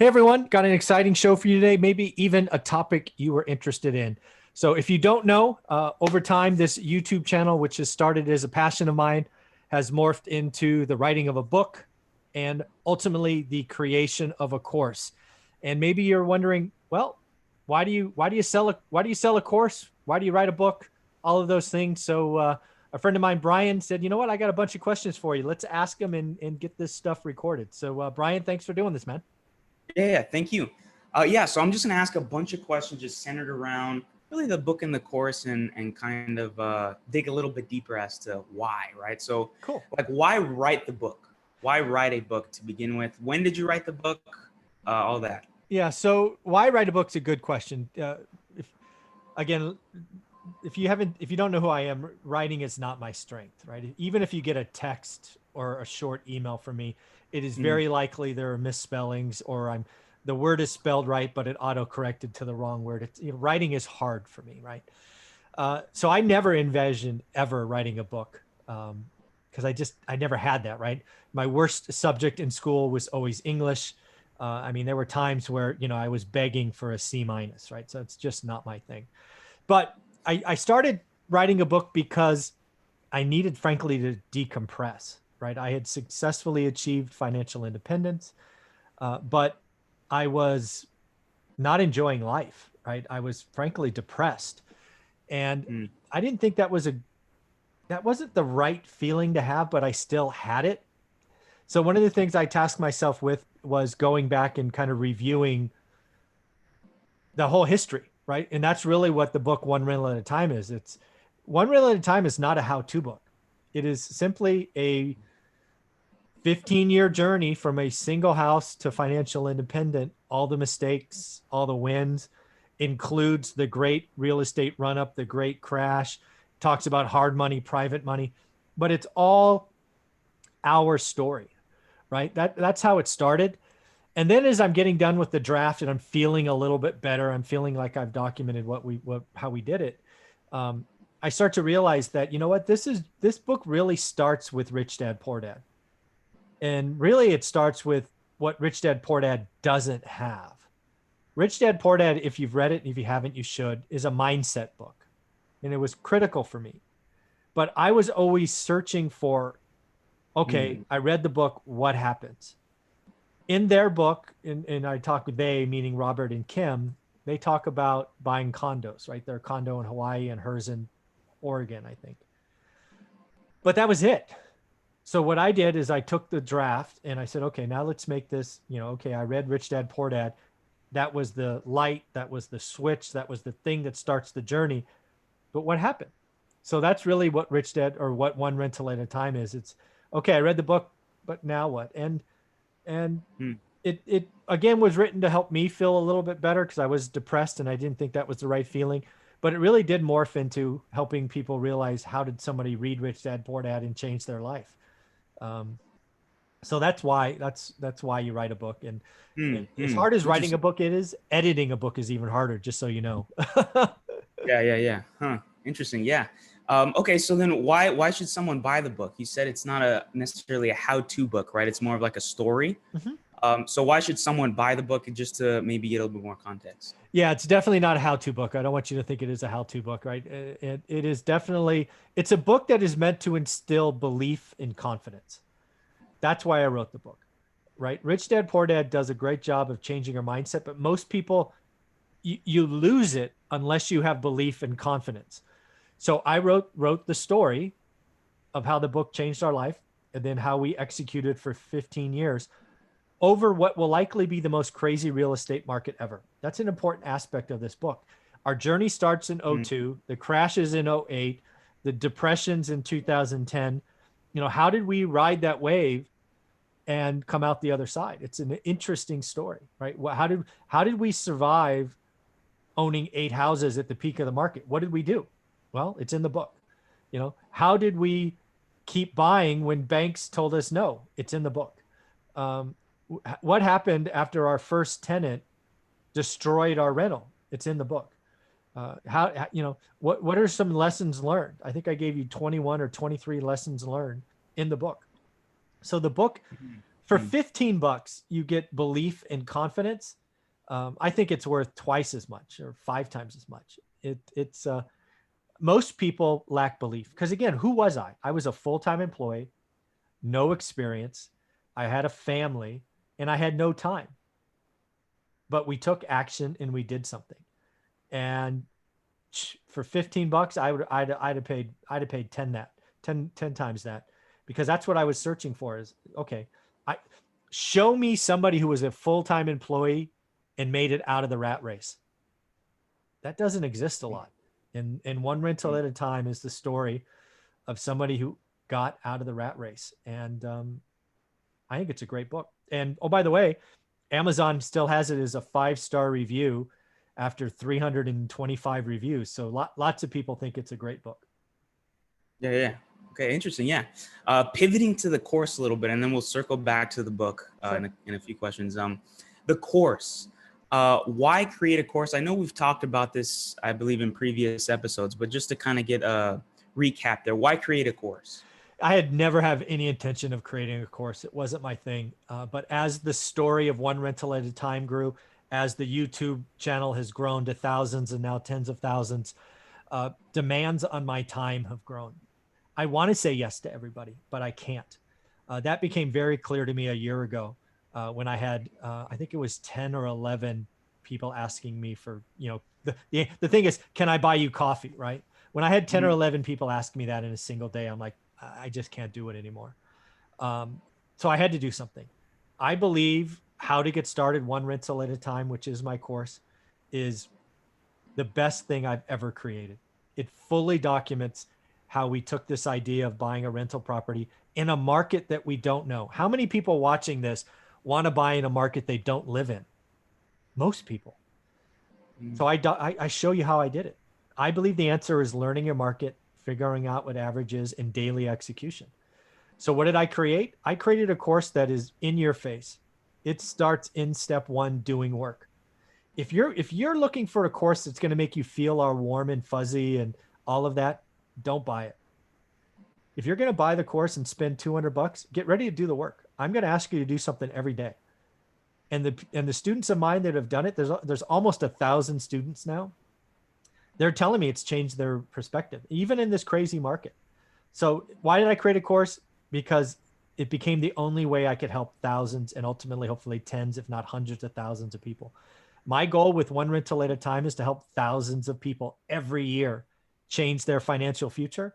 Hey everyone, got an exciting show for you today, maybe even a topic you were interested in. So if you don't know, over time, this YouTube channel, which has started as a passion of mine, has morphed into the writing of a book and ultimately the creation of a course. And maybe you're wondering, well, why do you sell a course? Why do you write a book? All of those things. So a friend of mine, Brian, said, you know what? I got a bunch of questions for you. Let's ask him and get this stuff recorded. So Brian, thanks for doing this, man. Yeah, thank you. Yeah, so I'm just gonna ask a bunch of questions just centered around really the book and the course and kind of dig a little bit deeper as to why, right? So Cool. like why write the book? Why write a book to begin with? When did you write the book? All that. Yeah. So why write a book's a good question. If again, if you don't know who I am, writing is not my strength, right? Even if you get a text or a short email from me, it is Mm, very likely there are misspellings or the word is spelled right, but it auto corrected to the wrong word. Writing is hard for me, right? So I never envisioned ever writing a book. Because I never had that, right? My worst subject in school was always English. I mean, there were times where, I was begging for a C minus, right? So it's just not my thing. But I started writing a book because I needed, frankly, to decompress, right? I had successfully achieved financial independence, but I was not enjoying life, right? I was frankly depressed. And mm, I didn't think that wasn't the right feeling to have, but I still had it. So one of the things I tasked myself with was going back and kind of reviewing the whole history, right? And that's really what the book One Rental at a Time is. It's One Rental at a Time is not a how-to book. It is simply a 15-year journey from a single house to financial independent, all the mistakes, all the wins, includes the great real estate run up, the great crash, talks about hard money, private money, but it's all our story, right? That's how it started. And then as I'm getting done with the draft and I'm feeling a little bit better, I'm feeling like I've documented how we did it. Um, I start to realize that, you know what, this book really starts with Rich Dad Poor Dad. And really it starts with what Rich Dad Poor Dad doesn't have. Rich Dad Poor Dad, if you've read it, and if you haven't, you should, is a mindset book. And it was critical for me. But I was always searching for, okay, mm, I read the book, what happens? In their book, and I talk with they, meaning Robert and Kim, they talk about buying condos, right? Their condo in Hawaii and hers in Oregon, I think. But that was it. So what I did is I took the draft and I said, okay, now let's make this, okay, I read Rich Dad Poor Dad. That was the light, that was the switch, that was the thing that starts the journey. But what happened? So that's really what Rich Dad or what One Rental at a Time is. It's okay, I read the book, but now what? And mm. it again was written to help me feel a little bit better because I was depressed and I didn't think that was the right feeling. But it really did morph into helping people realize how did somebody read Rich Dad Poor Dad and change their life. Um, so that's why you write a book. And as hard as writing a Interesting. book it is, editing a book is even harder. Just so you know. Yeah. Huh. Interesting. Yeah. Okay, so then why should someone buy the book? You said it's not a necessarily a how-to book, right? It's more of like a story. Mhm. So why should someone buy the book just to maybe get a little bit more context? Yeah, it's definitely not a how-to book. I don't want you to think it is a how-to book, right? It is definitely, it's a book that is meant to instill belief and confidence. That's why I wrote the book, right? Rich Dad Poor Dad does a great job of changing our mindset, but most people, you lose it unless you have belief and confidence. So I wrote the story of how the book changed our life and then how we executed for 15 years over what will likely be the most crazy real estate market ever. That's an important aspect of this book. Our journey starts in Mm, '02, the crashes in '08, the depressions in 2010. How did we ride that wave and come out the other side? It's an interesting story, right? How did we survive owning 8 houses at the peak of the market? What did we do? Well, it's in the book. How did we keep buying when banks told us no? It's in the book. Um, what happened after our first tenant destroyed our rental? It's in the book. What are some lessons learned? I think I gave you 21 or 23 lessons learned in the book. So the book, For 15 bucks, you get belief and confidence. I think it's worth twice as much or 5 times as much. It's most people lack belief because, again, who was I? I was a full-time employee, no experience. I had a family and I had no time, but we took action and we did something. And for 15 bucks, I'd have paid 10 times that, because that's what I was searching for is, okay, show me somebody who was a full-time employee and made it out of the rat race. That doesn't exist a lot. And One Rental at a Time is the story of somebody who got out of the rat race. And I think it's a great book. And oh, by the way, Amazon still has it as a 5-star review after 325 reviews. So lots of people think it's a great book. Yeah. Okay, interesting. Yeah. Pivoting to the course a little bit, and then we'll circle back to the book Sure. in a few questions. The course. Why create a course? I know we've talked about this, I believe, in previous episodes, but just to kind of get a recap there, why create a course? I had never have any intention of creating a course. It wasn't my thing. But as the story of One Rental at a Time grew, as the YouTube channel has grown to thousands and now tens of thousands, demands on my time have grown. I want to say yes to everybody, but I can't. That became very clear to me a year ago when I had, I think it was 10 or 11 people asking me for, the thing is, can I buy you coffee, right? When I had 10 or 11 people ask me that in a single day, I'm like, I just can't do it anymore. So I had to do something. I believe How to Get Started One Rental at a Time, which is my course, is the best thing I've ever created. It fully documents how we took this idea of buying a rental property in a market that we don't know. How many people watching this want to buy in a market they don't live in? Most people. So I show you how I did it. I believe the answer is learning your market, figuring out what average is, and daily execution. So what did I create? I created a course that is in your face. It starts in step 1, doing work. If you're looking for a course that's going to make you feel all warm and fuzzy and all of that, don't buy it. If you're going to buy the course and spend 200 bucks, get ready to do the work. I'm going to ask you to do something every day. And the students of mine that have done it, there's almost 1,000 students now. They're telling me it's changed their perspective, even in this crazy market. So why did I create a course? Because it became the only way I could help thousands and ultimately, hopefully, tens, if not hundreds of thousands of people. My goal with One Rental at a Time is to help thousands of people every year change their financial future.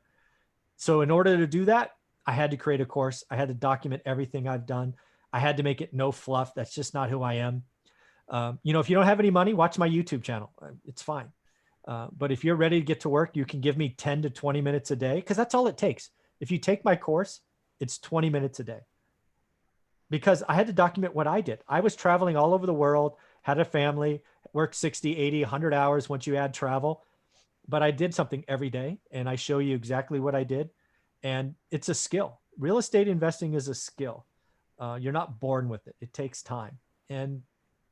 So in order to do that, I had to create a course. I had to document everything I've done. I had to make it no fluff. That's just not who I am. If you don't have any money, watch my YouTube channel. It's fine. But if you're ready to get to work, you can give me 10 to 20 minutes a day, because that's all it takes. If you take my course, it's 20 minutes a day. Because I had to document what I did. I was traveling all over the world, had a family, worked 60, 80, 100 hours once you add travel. But I did something every day, and I show you exactly what I did. And it's a skill. Real estate investing is a skill. You're not born with it. It takes time. And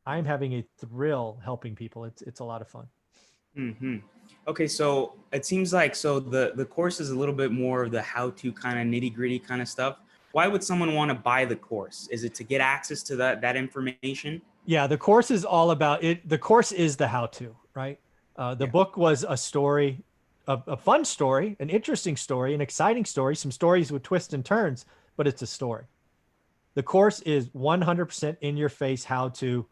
I'm having a thrill helping people. It's a lot of fun. Okay, so it seems like the course is a little bit more of the how-to kind of nitty-gritty kind of stuff. Why would someone want to buy the course? Is it to get access to that information? Yeah, the course is all about it. The course is the how-to, right? The book was a story, a fun story, an interesting story, an exciting story, some stories with twists and turns, but it's a story. The course is 100% in your face how-to.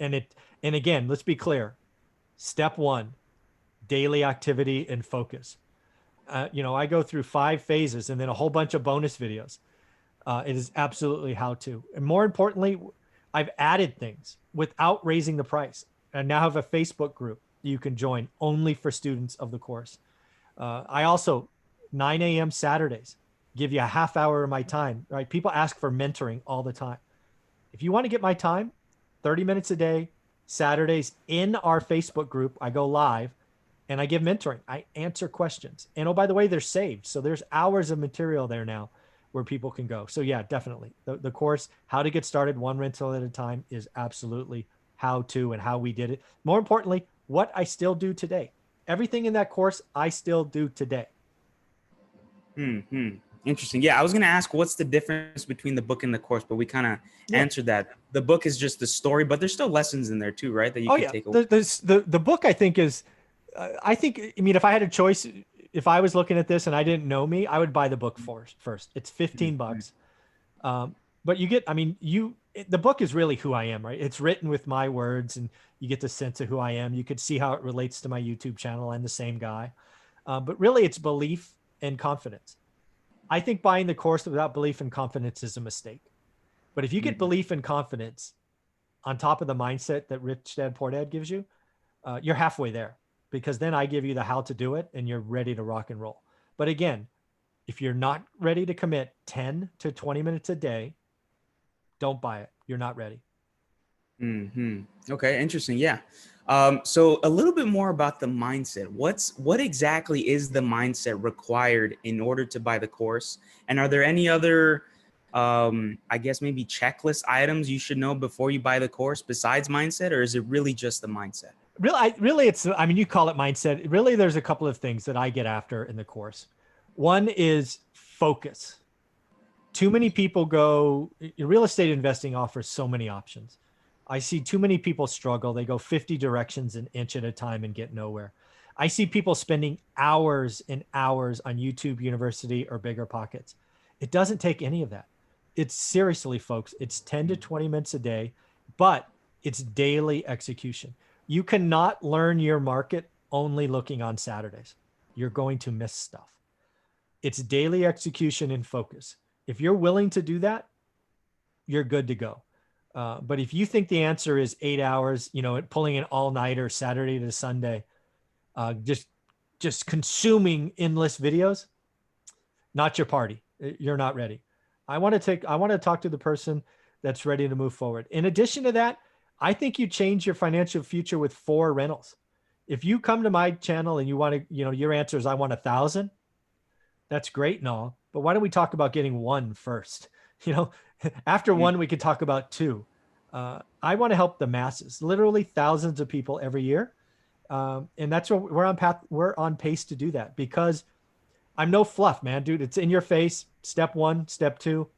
And again, let's be clear. Step 1, daily activity and focus. I go through 5 phases and then a whole bunch of bonus videos. It is absolutely how to. And more importantly, I've added things without raising the price. I now have a Facebook group you can join only for students of the course. I also, 9 a.m. Saturdays, give you a half hour of my time, right? People ask for mentoring all the time. If you want to get my time, 30 minutes a day, Saturdays in our Facebook group, I go live and I give mentoring. I answer questions. And oh, by the way, they're saved. So there's hours of material there now where people can go. So yeah, definitely. The course, How to Get Started One Rental at a Time, is absolutely how to and how we did it. More importantly, what I still do today. Everything in that course, I still do today. Interesting. Yeah, I was going to ask what's the difference between the book and the course, but we kind of Yeah. answered that. The book is just the story, but there's still lessons in there too, right? That you Oh could yeah. take away. The book I think is, I mean, if I had a choice, if I was looking at this and I didn't know me, I would buy the book first. It's 15 Mhm. bucks. But you get, I mean, the book is really who I am, right? It's written with my words and you get the sense of who I am. You could see how it relates to my YouTube channel. I'm the same guy. But really it's belief and confidence. I think buying the course without belief and confidence is a mistake. But if you get Mhm. belief and confidence on top of the mindset that Rich Dad Poor Dad gives you, you're halfway there, because then I give you the how to do it and you're ready to rock and roll. But again, if you're not ready to commit 10 to 20 minutes a day, don't buy it. You're not ready. Okay, interesting. Yeah. So a little bit more about the mindset. What exactly is the mindset required in order to buy the course? And are there any other, I guess maybe checklist items you should know before you buy the course besides mindset, or is it really just the mindset? Really, it's, I mean, you call it mindset. Really, there's a couple of things that I get after in the course. One is focus. Too many people go, real estate investing offers so many options. I see too many people struggle. They go 50 directions an inch at a time and get nowhere. I see people spending hours and hours on YouTube University or Bigger Pockets. It doesn't take any of that. It's seriously, folks, it's 10 to 20 minutes a day, but it's daily execution. You cannot learn your market only looking on Saturdays. You're going to miss stuff. It's daily execution and focus. If you're willing to do that, you're good to go. But if you think the answer is 8 hours, pulling an all-nighter Saturday to Sunday, just consuming endless videos, not your party. You're not ready. I want to talk to the person that's ready to move forward. In addition to that, I think you change your financial future with 4 rentals. If you come to my channel and you want to, your answer is I want 1,000. That's great and all, but why don't we talk about getting one first? You know, After one, we could talk about 2. I want to help the masses, literally thousands of people every year. And that's what we're on pace to do that, because I'm no fluff, man, dude. It's in your face. Step 1, step 2.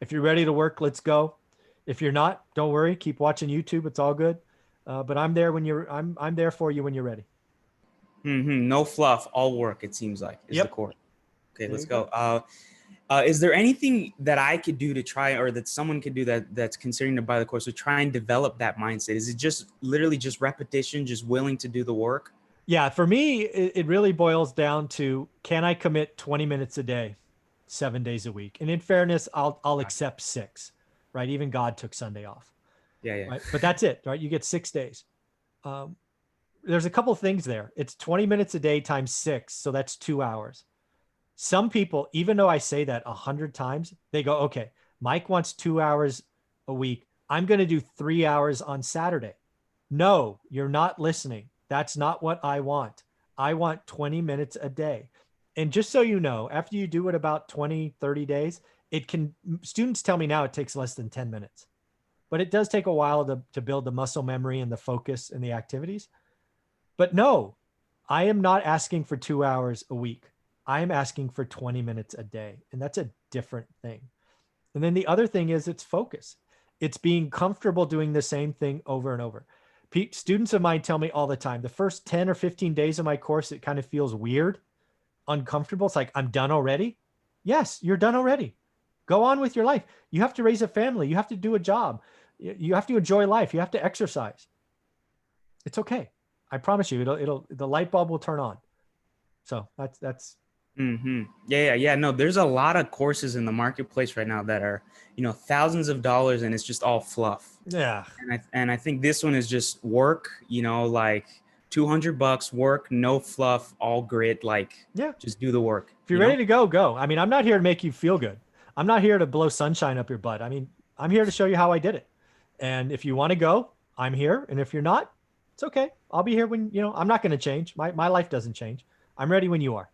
If you're ready to work, let's go. If you're not, don't worry. Keep watching YouTube. It's all good. But I'm there for you when you're ready. No fluff, all work. It seems like is the Yep. core. Okay, There let's you go. go. Is there anything that I could do to try, or that someone could do that's considering to buy the course to try and develop that mindset? Is it just literally just repetition, just willing to do the work? Yeah, for me, it really boils down to, can I commit 20 minutes a day, 7 days a week? And in fairness, I'll accept 6, right? Even God took Sunday off, Yeah, yeah. right? But that's it, right? You get 6 days. Um, there's a couple things there. It's 20 minutes a day times 6, so that's 2 hours. Some people, even though I say that 100 times, they go, okay, Mike wants 2 hours a week. I'm going to do 3 hours on Saturday. No, you're not listening. That's not what I want. I want 20 minutes a day. And just so you know, after you do it about 20, 30 days, students tell me now it takes less than 10 minutes, but it does take a while to build the muscle memory and the focus and the activities. But no, I am not asking for 2 hours a week. I am asking for 20 minutes a day. And that's a different thing. And then the other thing is it's focus. It's being comfortable doing the same thing over and over. Students of mine tell me all the time, the first 10 or 15 days of my course, it kind of feels weird, uncomfortable. It's like, I'm done already. Yes, you're done already. Go on with your life. You have to raise a family. You have to do a job. You have to enjoy life. You have to exercise. It's okay. I promise you, the light bulb will turn on. So that's. Yeah. No, there's a lot of courses in the marketplace right now that are, thousands of dollars, and it's just all fluff. Yeah. And I think this one is just work, like $200 work, no fluff, all grit, like Yeah. just do the work, If you're ready to go, go. I mean, I'm not here to make you feel good. I'm not here to blow sunshine up your butt. I mean, I'm here to show you how I did it. And if you want to go, I'm here. And if you're not, it's okay. I'll be here when, I'm not going to change. My life doesn't change. I'm ready when you are.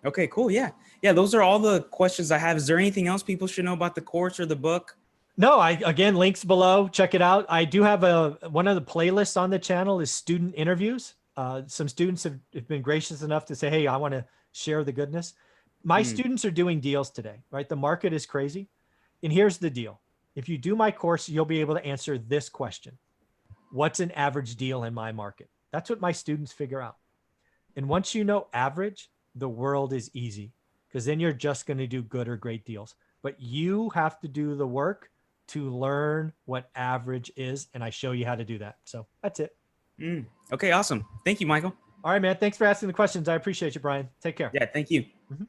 Okay, cool. Yeah. Yeah. Those are all the questions I have. Is there anything else people should know about the course or the book? No, again, links below. Check it out. I do have one of the playlists on the channel is student interviews. Some students have been gracious enough to say, hey, I want to share the goodness. My Mm, students are doing deals today, right? The market is crazy. And here's the deal. If you do my course, you'll be able to answer this question. What's an average deal in my market? That's what my students figure out. And once you know average, the world is easy because then you're just going to do good or great deals. But you have to do the work to learn what average is. And I show you how to do that. So that's it. mm. Okay, awesome. Thank you, Michael. All right, man. Thanks for asking the questions. I appreciate you, Brian. Take care. Yeah, thank you. Mhm.